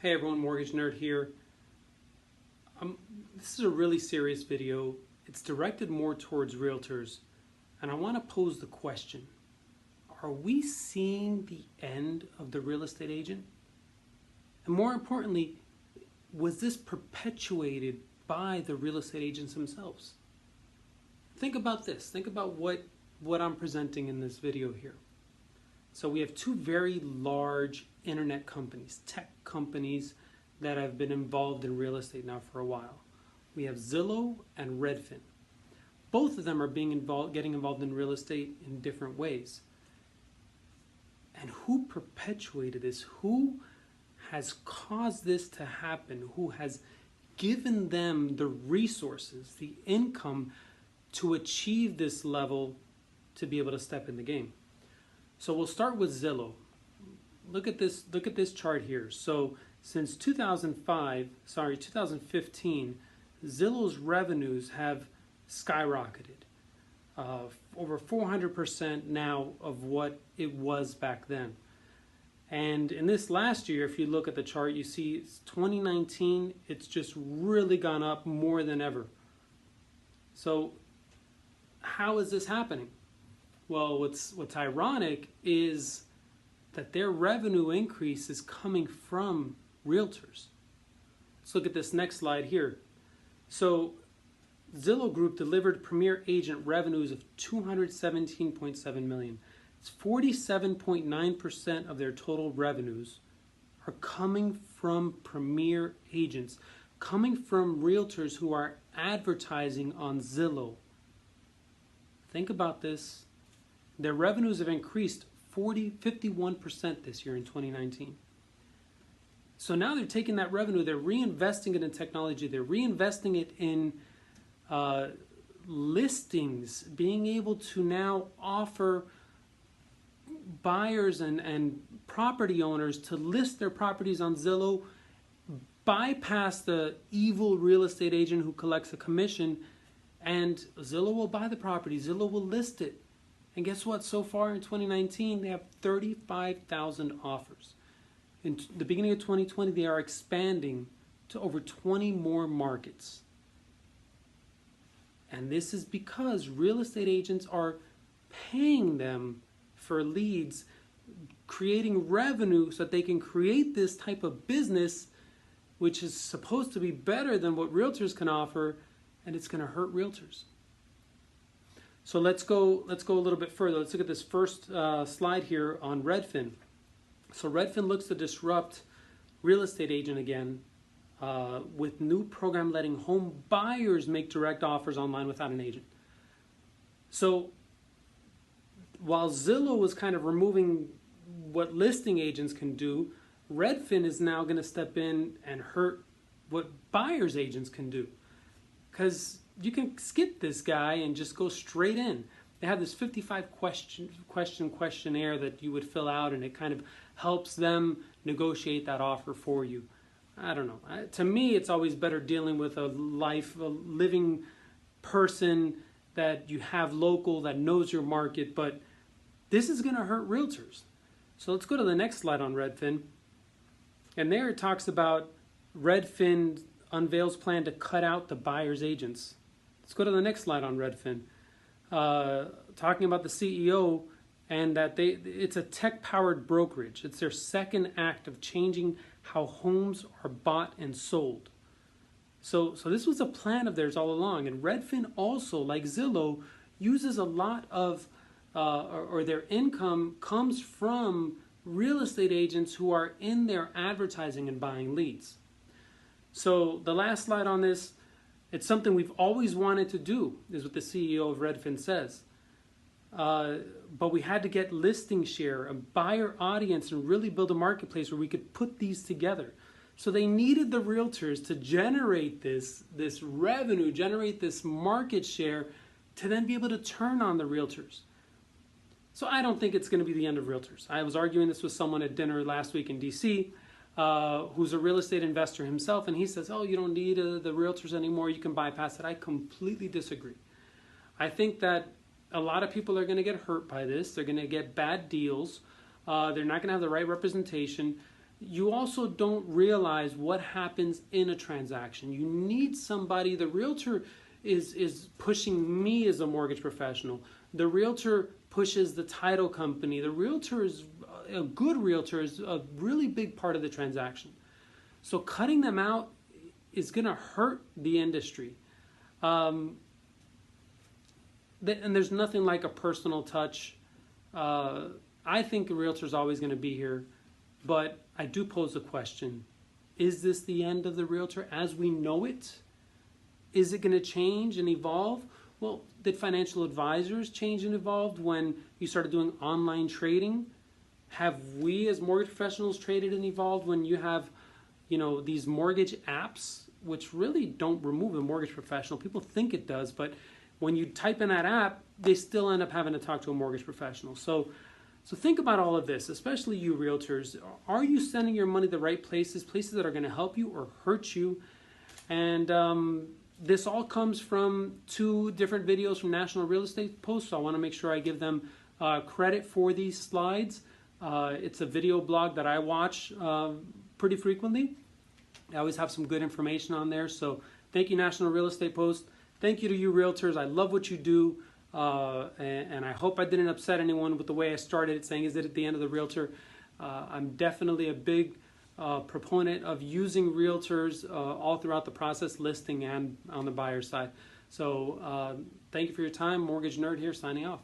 Hey everyone, Mortgage Nerd here. This is a really serious video. It's directed more towards realtors, and I want to pose the question: are we seeing the end of the real estate agent? And more importantly, was this perpetuated by the real estate agents themselves? Think about this. Think about what I'm presenting in this video here. So we have two very large internet companies, tech companies that have been involved in real estate now for a while. We have Zillow and Redfin. Both of them are getting involved in real estate in different ways. And who perpetuated this? Who has caused this to happen? Who has given them the resources, the income to achieve this level to be able to step in the game? So we'll start with Zillow. Look at this chart here. So since 2015, Zillow's revenues have skyrocketed, over 400% now of what it was back then. And in this last year, if you look at the chart, you see 2019, it's just really gone up more than ever. So how is this happening? Well, what's ironic is that their revenue increase is coming from realtors. Let's look at this next slide here. So Zillow Group delivered premier agent revenues of $217.7 million. It's 47.9% of their total revenues are coming from premier agents, coming from realtors who are advertising on Zillow. Think about this. Their revenues have increased 51% this year in 2019. So now they're taking that revenue, they're reinvesting it in technology, they're reinvesting it in listings, being able to now offer buyers and property owners to list their properties on Zillow, bypass the evil real estate agent who collects a commission, and Zillow will buy the property, Zillow will list it. And guess what? So far in 2019, they have 35,000 offers. In the beginning of 2020, they are expanding to over 20 more markets. And this is because real estate agents are paying them for leads, creating revenue so that they can create this type of business, which is supposed to be better than what realtors can offer, and it's going to hurt realtors. So let's go a little bit further. Let's look at this first slide here on Redfin. So Redfin looks to disrupt real estate agent again with new program letting home buyers make direct offers online without an agent. So while Zillow was kind of removing what listing agents can do, Redfin is now going to step in and hurt what buyers agents can do. Because you can skip this guy and just go straight in. They have this 55 questionnaire that you would fill out, and it kind of helps them negotiate that offer for you. I don't know. To me, it's always better dealing with a living person that you have local, that knows your market, but this is going to hurt realtors. So let's go to the next slide on Redfin. And there it talks about Redfin unveils plan to cut out the buyer's agents. Let's go to the next slide on Redfin. Talking about the CEO and that it's a tech-powered brokerage. It's their second act of changing how homes are bought and sold. So this was a plan of theirs all along. And Redfin also, like Zillow, uses a lot of, or their income comes from real estate agents who are in there advertising and buying leads. So the last slide on this, it's something we've always wanted to do, is what the CEO of Redfin says. But we had to get listing share, a buyer audience, and really build a marketplace where we could put these together. So they needed the realtors to generate this revenue, generate this market share, to then be able to turn on the realtors. So I don't think it's going to be the end of realtors. I was arguing this with someone at dinner last week in DC, who's a real estate investor himself, and he says, oh, you don't need the realtors anymore, you can bypass it. I completely disagree. I think that a lot of people are going to get hurt by this. They're going to get bad deals. They're not going to have the right representation. you also don't realize what happens in a transaction. You need somebody. The realtor is pushing me as a mortgage professional. The realtor pushes the title company. The realtor is a good realtor is a really big part of the transaction. So cutting them out is going to hurt the industry. And there's nothing like a personal touch. I think a realtor is always going to be here, but I do pose a question. Is this the end of the realtor as we know it? Is it going to change and evolve? Well, did financial advisors change and evolve when you started doing online trading? Have we as mortgage professionals traded and evolved when you have, these mortgage apps, which really don't remove a mortgage professional? People think it does, but when you type in that app, they still end up having to talk to a mortgage professional. So think about all of this, especially you realtors. Are you sending your money the right places that are going to help you or hurt you? And this all comes from 2 different videos from National Real Estate Post, so I want to make sure I give them credit for these slides. It's a video blog that I watch pretty frequently. I always have some good information on there, so thank you, National Real Estate Post. Thank you to you realtors. I love what you do, and I hope I didn't upset anyone with the way I started saying, is it at the end of the realtor? I'm definitely a big proponent of using realtors all throughout the process, listing and on the buyer side. So thank you for your time. Mortgage Nerd here, signing off.